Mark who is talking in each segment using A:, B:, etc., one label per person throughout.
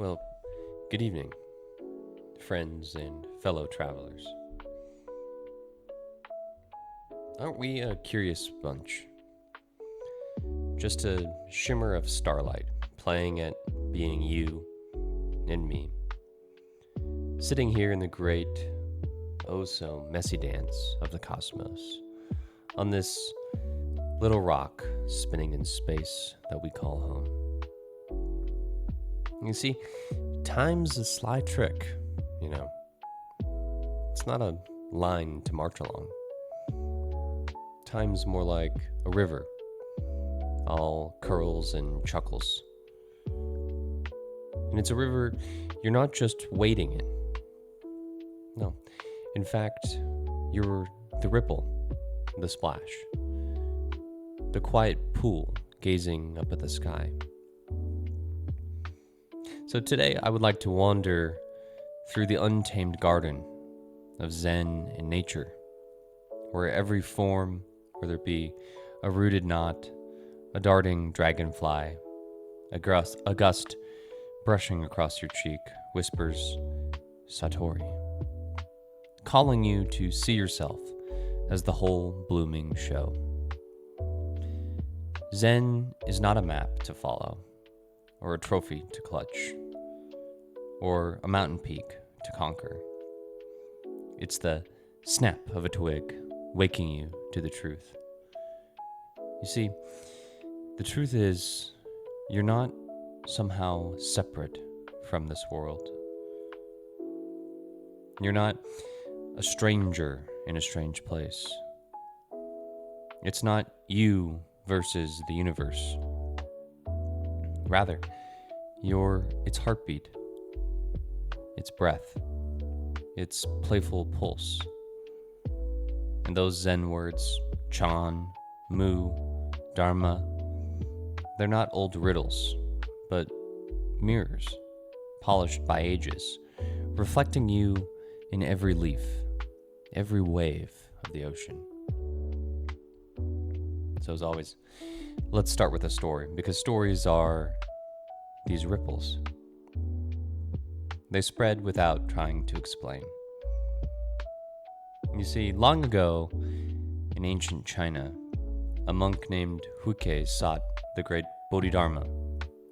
A: Well, good evening, friends and fellow travelers. Aren't we a curious bunch? Just a shimmer of starlight playing at being you and me. Sitting here in the great, oh so messy dance of the cosmos, on this little rock spinning in space that we call home. You see, time's a sly trick, you know. It's not a line to march along. Time's more like a river, all curls and chuckles. And it's a river you're not just wading in. No, in fact, you're the ripple, the splash, the quiet pool gazing up at the sky. So today I would like to wander through the untamed garden of Zen and Nature, where every form, whether it be a rooted knot, a darting dragonfly, a gust brushing across your cheek, whispers Satori, calling you to see yourself as the whole blooming show. Zen is not a map to follow, or a trophy to clutch, or a mountain peak to conquer. It's the snap of a twig waking you to the truth. You see, the truth is, you're not somehow separate from this world. You're not a stranger in a strange place. It's not you versus the universe. Rather, you're its heartbeat, its breath, its playful pulse. And those Zen words, Chan, Mu, Dharma, they're not old riddles, but mirrors, polished by ages, reflecting you in every leaf, every wave of the ocean. So as always, let's start with a story, because stories are these ripples. They spread without trying to explain. You see, long ago, in ancient China, a monk named Huike sought the great Bodhidharma,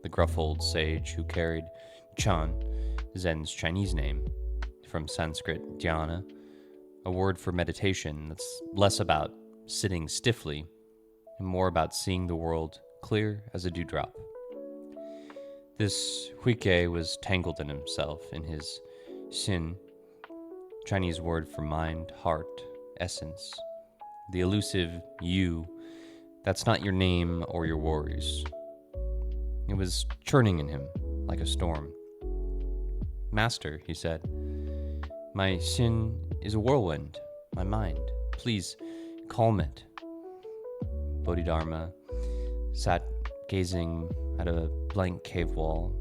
A: the gruff old sage who carried Chan, Zen's Chinese name, from Sanskrit dhyana, a word for meditation that's less about sitting stiffly and more about seeing the world clear as a dewdrop. This Huike was tangled in himself, in his xin, Chinese word for mind, heart, essence, the elusive you that's not your name or your worries. It was churning in him like a storm. Master, he said, my xin is a whirlwind, my mind. Please calm it. Bodhidharma sat gazing at a blank cave wall,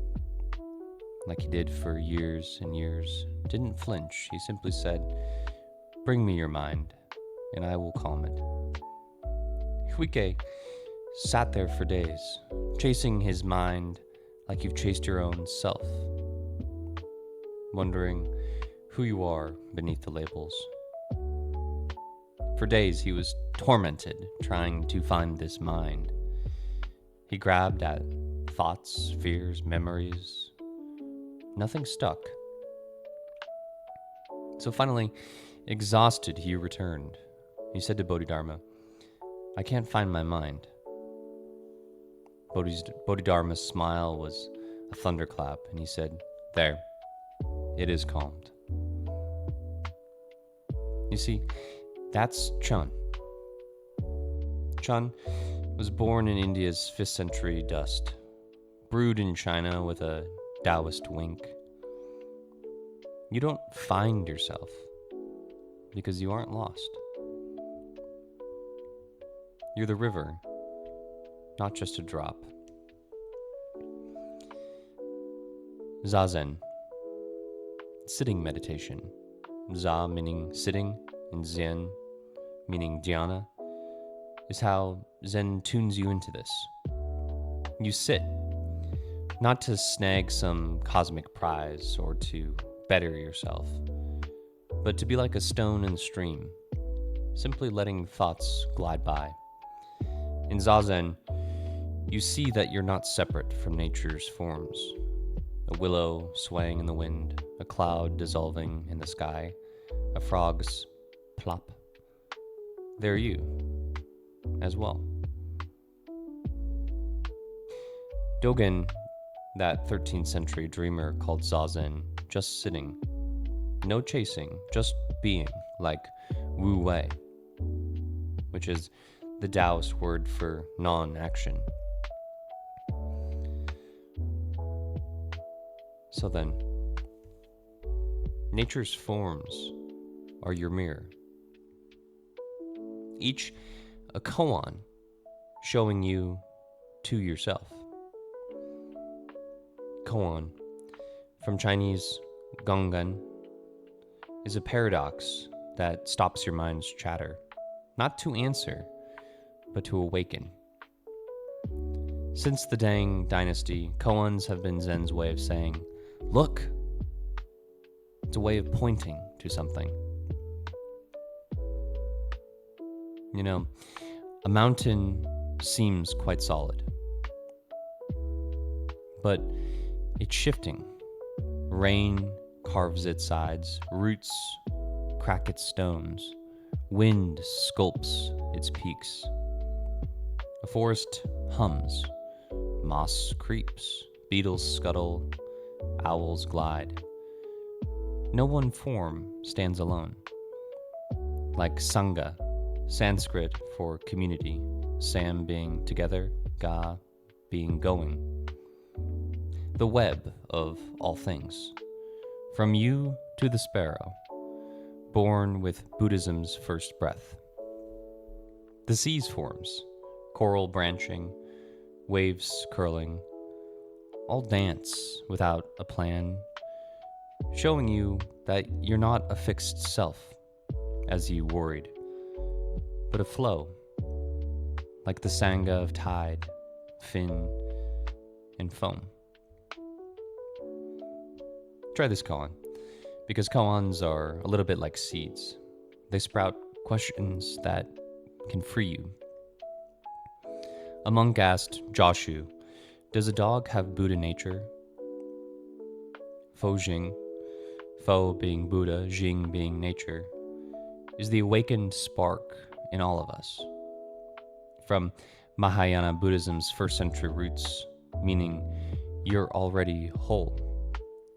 A: like he did for years and years. Didn't flinch. He simply said, bring me your mind, and I will calm it. Huike sat there for days, chasing his mind like you've chased your own self, wondering who you are beneath the labels. For days he was tormented, trying to find this mind. He grabbed at thoughts, fears, memories. Nothing stuck. So finally, exhausted, he returned. He said to Bodhidharma, I can't find my mind. Bodhidharma's smile was a thunderclap, and he said, there, it is calmed. You see, that's Chan. Chan was born in India's 5th century dust, brewed in China with a Taoist wink. You don't find yourself because you aren't lost. You're the river, not just a drop. Zazen, sitting meditation. Za meaning sitting, and Zen meaning dhyana, is how Zen tunes you into this. You sit, not to snag some cosmic prize or to better yourself, but to be like a stone in the stream, simply letting thoughts glide by. In Zazen, you see that you're not separate from nature's forms. A willow swaying in the wind, a cloud dissolving in the sky, a frog's plop. They're you as well. Dogen, that 13th century dreamer, called Zazen just sitting. No chasing, just being, like Wu Wei, which is the Taoist word for non-action. So then, nature's forms are your mirror. Each a koan showing you to yourself. Koan, from Chinese gongan, is a paradox that stops your mind's chatter, not to answer, but to awaken. Since the Tang dynasty, koans have been Zen's way of saying, look. It's a way of pointing to something. You know, a mountain seems quite solid, but it's shifting. Rain carves its sides, roots crack its stones, wind sculpts its peaks. A forest hums, moss creeps, beetles scuttle, owls glide. No one form stands alone. Like Sangha, Sanskrit for community, Sam being together, Ga being going. The web of all things, from you to the sparrow, born with Buddhism's first breath. The sea's forms, coral branching, waves curling, all dance without a plan, showing you that you're not a fixed self, as you worried, but a flow, like the sangha of tide, fin, and foam. Try this koan, because koans are a little bit like seeds. They sprout questions that can free you. A monk asked Joshu, does a dog have Buddha nature? Fo Jing, Fo being Buddha, Jing being nature, is the awakened spark in all of us. From Mahayana Buddhism's first century roots, meaning you're already whole,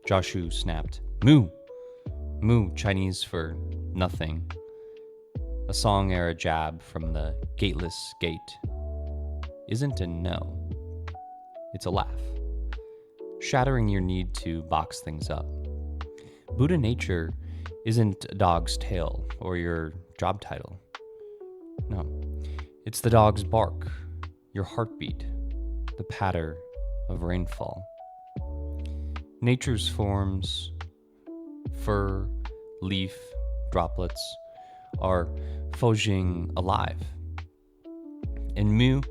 A: Joshu snapped, Mu! Mu, Chinese for nothing. A Song era jab from the gateless gate. Isn't a no, it's a laugh, shattering your need to box things up. Buddha nature isn't a dog's tail or your job title. No, it's the dog's bark, your heartbeat, the patter of rainfall. Nature's forms, fur, leaf, droplets, are Fojing alive. And Mu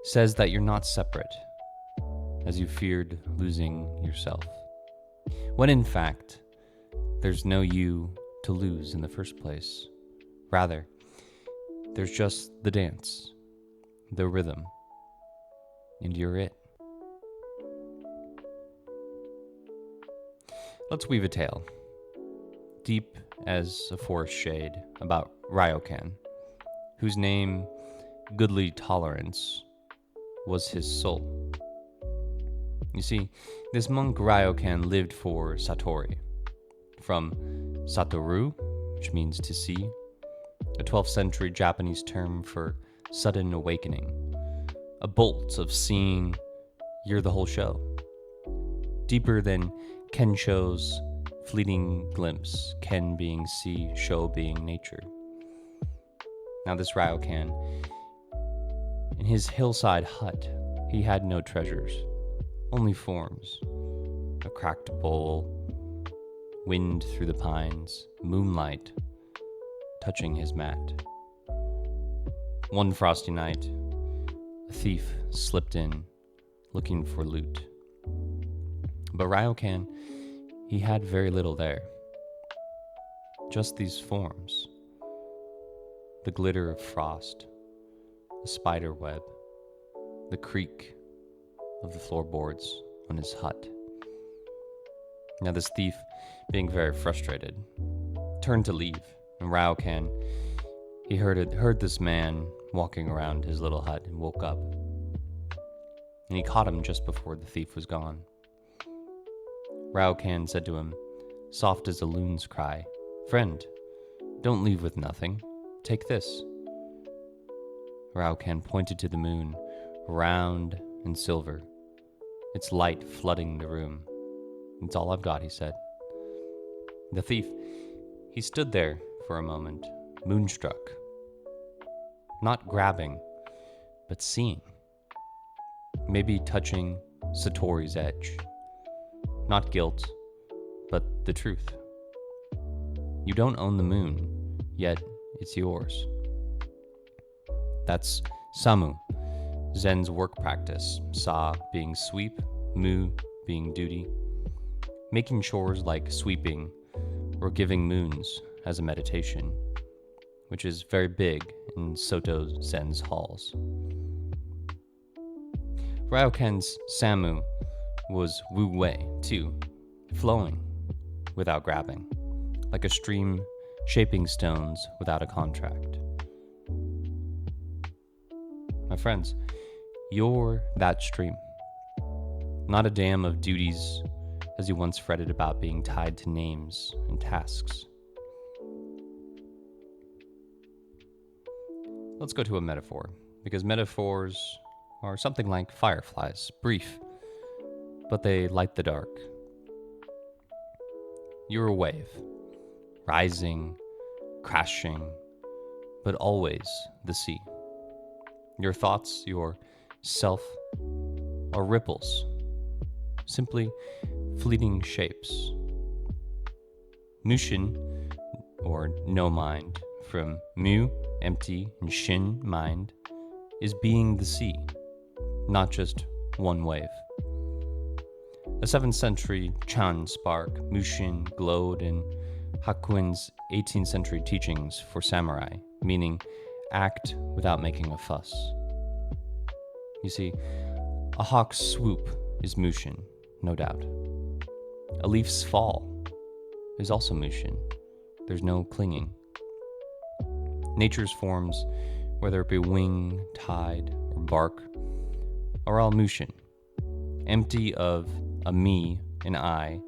A: says that you're not separate, as you feared losing yourself. When in fact, there's no you to lose in the first place. Rather, there's just the dance, the rhythm, and you're it. Let's weave a tale, deep as a forest shade, about Ryokan, whose name, Goodly Tolerance, was his soul. You see, this monk Ryokan lived for Satori, from Satoru, which means to see, a 12th century Japanese term for sudden awakening, a bolt of seeing you're the whole show, deeper than Kensho's fleeting glimpse, Ken being sea, show being nature. Now this Ryokan, in his hillside hut, he had no treasures, only forms, a cracked bowl, wind through the pines, moonlight touching his mat. One frosty night, a thief slipped in, looking for loot. But Ryokan, he had very little there. Just these forms. The glitter of frost, the spider web, the creak of the floorboards on his hut. Now this thief, being very frustrated, turned to leave, and Ryokan, he heard this man walking around his little hut and woke up. And he caught him just before the thief was gone. Ryokan said to him, soft as a loon's cry, "Friend, don't leave with nothing. Take this." Ryokan pointed to the moon, round and silver, its light flooding the room. "It's all I've got," he said. The thief, he stood there for a moment, moonstruck, not grabbing, but seeing, maybe touching Satori's edge. Not guilt, but the truth. You don't own the moon, yet it's yours. That's Samu, Zen's work practice, Sa being sweep, Mu being duty, making chores like sweeping or giving moons as a meditation, which is very big in Soto Zen's halls. Ryokan's Samu was Wu Wei, too, flowing without grabbing, like a stream shaping stones without a contract. My friends, you're that stream, not a dam of duties as you once fretted about being tied to names and tasks. Let's go to a metaphor, because metaphors are something like fireflies, brief, but they light the dark. You're a wave, rising, crashing, but always the sea. Your thoughts, your self, are ripples, simply fleeting shapes. Mushin, or no mind, from mu, empty, and shin, mind, is being the sea, not just one wave. A 7th century Chan spark, Mushin, glowed in Hakuin's 18th century teachings for samurai, meaning act without making a fuss. You see, a hawk's swoop is Mushin, no doubt. A leaf's fall is also Mushin. There's no clinging. Nature's forms, whether it be wing, tide, or bark, are all Mushin, empty of a me, an I,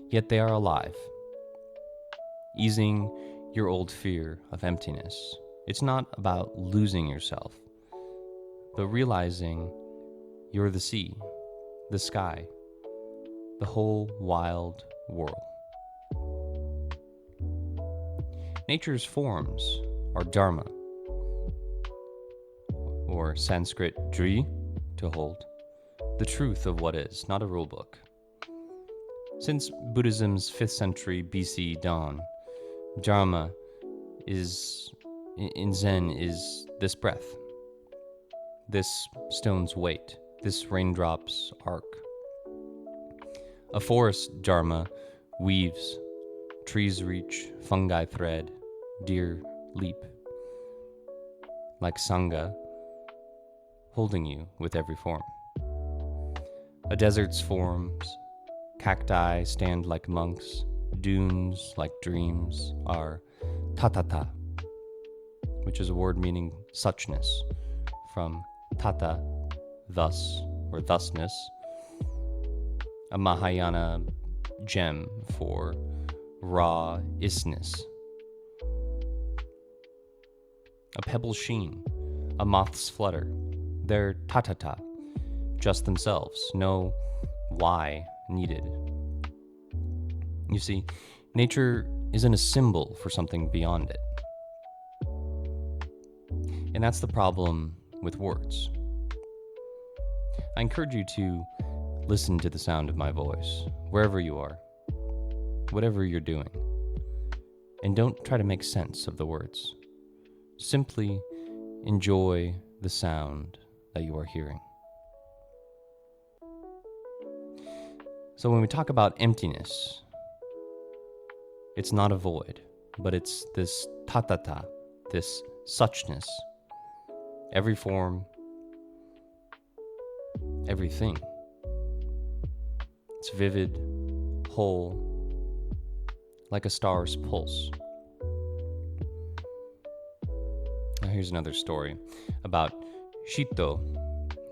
A: yet they are alive. Easing your old fear of emptiness. It's not about losing yourself, but realizing you're the sea, the sky, the whole wild world. Nature's forms are dharma, or Sanskrit dri, to hold, the truth of what is, not a rulebook. Since Buddhism's 5th century BC dawn, dharma is, in Zen, is this breath, this stone's weight, this raindrop's arc. A forest dharma weaves, trees reach, fungi thread, deer leap, like sangha, holding you with every form. A desert's forms, cacti stand like monks, dunes like dreams, are tatata, which is a word meaning suchness, from tata, thus, or thusness, a Mahayana gem for raw isness. A pebble's sheen, a moth's flutter, they're tatata, just themselves, no why needed. You see, nature isn't a symbol for something beyond it. And that's the problem with words. I encourage you to listen to the sound of my voice, wherever you are, whatever you're doing, and don't try to make sense of the words. Simply enjoy the sound that you are hearing. So when we talk about emptiness, it's not a void, but it's this tatata, this suchness. Every form, everything. It's vivid, whole, like a star's pulse. Now here's another story about Shito,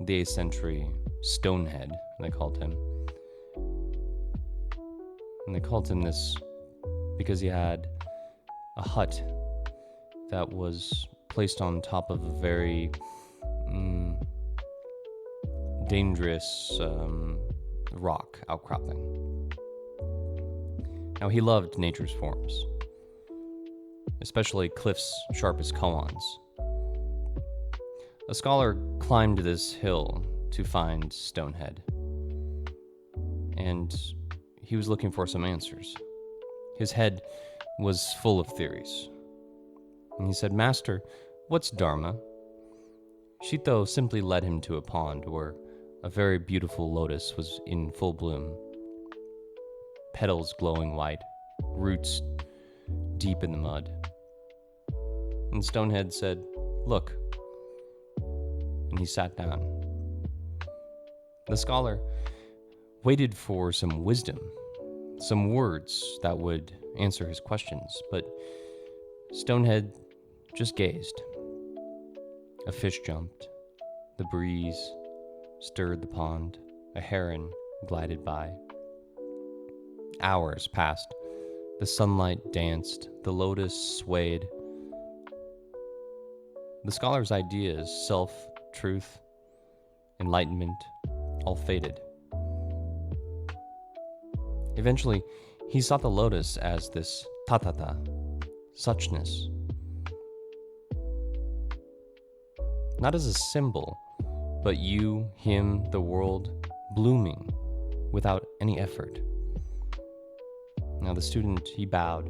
A: the 8th century stonehead, they called him. And they called him this because he had a hut that was placed on top of a very dangerous rock outcropping. Now he loved nature's forms, especially cliffs sharp as koans. A scholar climbed this hill to find Stonehead, and he was looking for some answers. His head was full of theories. And he said, "Master, what's Dharma?" Shito simply led him to a pond where a very beautiful lotus was in full bloom. Petals glowing white, roots deep in the mud. And Stonehead said, "Look." And he sat down. The scholar waited for some wisdom, some words that would answer his questions, but Stonehead just gazed. A fish jumped, the breeze stirred the pond, a heron glided by. Hours passed, the sunlight danced, the lotus swayed. The scholar's ideas, self, truth, enlightenment, all faded. Eventually, he saw the lotus as this tatata, suchness. Not as a symbol, but you, him, the world, blooming without any effort. Now the student, he bowed.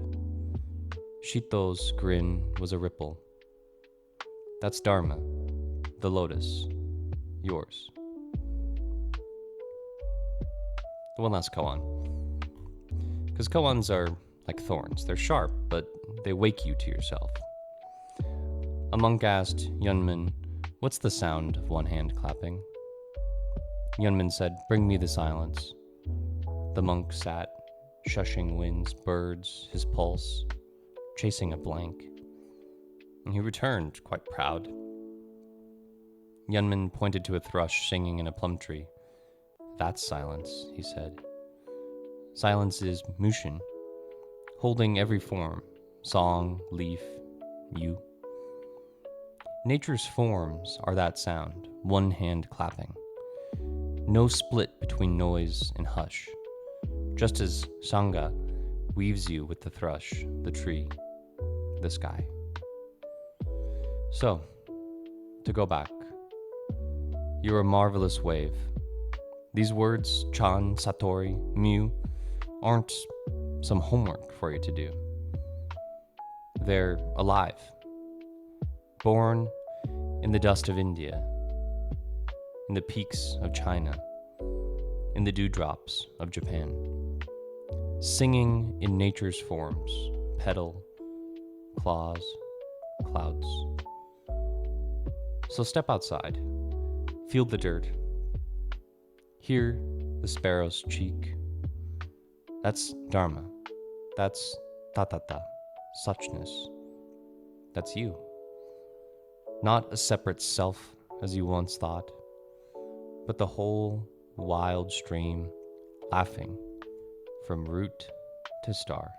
A: Shito's grin was a ripple. That's Dharma, the lotus, yours. One last koan. Because koans are like thorns. They're sharp, but they wake you to yourself. A monk asked Yunman, "What's the sound of one hand clapping?" Yunman said, "Bring me the silence." The monk sat, shushing winds, birds, his pulse, chasing a blank. And he returned, quite proud. Yunman pointed to a thrush singing in a plum tree. "That's silence," he said. Silence is mushin, holding every form, song, leaf, you. Nature's forms are that sound, one hand clapping. No split between noise and hush, just as Sangha weaves you with the thrush, the tree, the sky. So, to go back, you're a marvelous wave. These words, Chan, Satori, Mu, aren't some homework for you to do. They're alive, born in the dust of India, in the peaks of China, in the dewdrops of Japan, singing in nature's forms, petal, claws, clouds. So step outside, feel the dirt, hear the sparrow's cheek. That's Dharma, that's tatata, suchness, that's you. Not a separate self as you once thought, but the whole wild stream laughing from root to star.